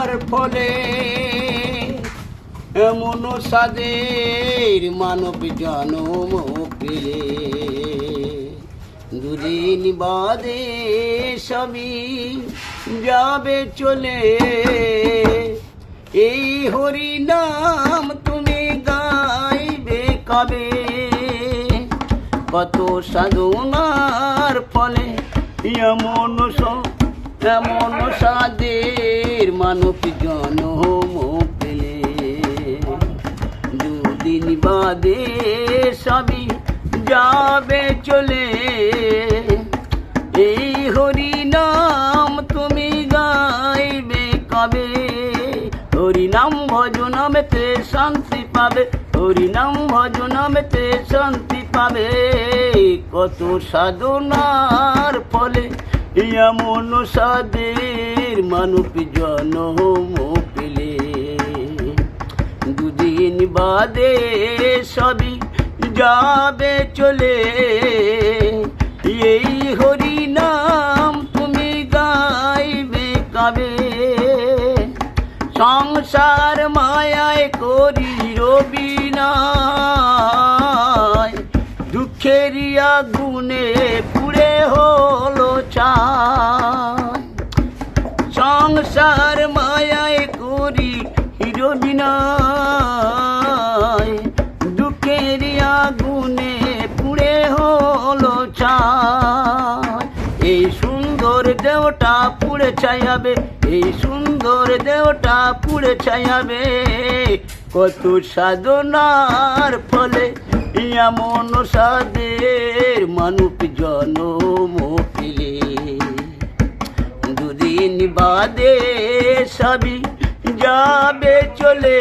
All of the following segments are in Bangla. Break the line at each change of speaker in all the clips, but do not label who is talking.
সাধনার ফলে এমন সাদের মানব জন্ম পেলে, দুদিন বাদে সবই যাবে চলে। এই হরি নাম তুমি গাইবে কবে? কত সাধনার ফলে এমন সাদের মানব জন্ম পেলে, দুদিন বাদে সবই যাবে চলে। এই হরি নাম তুমি গাইবে কবে? হরি নাম ভজনামেতে শান্তি পাবে, হরি নাম ভজনামেতে শান্তি পাবে। কত সাধনার ফলে এমন সাদের মানব জন্ম পেলে, দুদিন বাদে সবই যাবে চলে। এই হরি নাম তুমি গাইবে কবে? সংসার মায়ায় করি রবিনায়, দুঃখের আগুনে পুড়ে হলো ছাই। সংসার মায়ায় করি রবিনায়, দুঃখের আগুনে পুড়ে হলো ছাই। এই সুন্দর দেহটা পুড়ে ছায়াবে, এই সুন্দর দেহটা পুড়ে ছায়াবে। কত সাধনার ফলে এমন সাদের মানব জন্ম পেলে, দুদিন বাদে সবই যাবে চলে।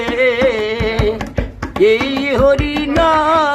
এই হরি নাম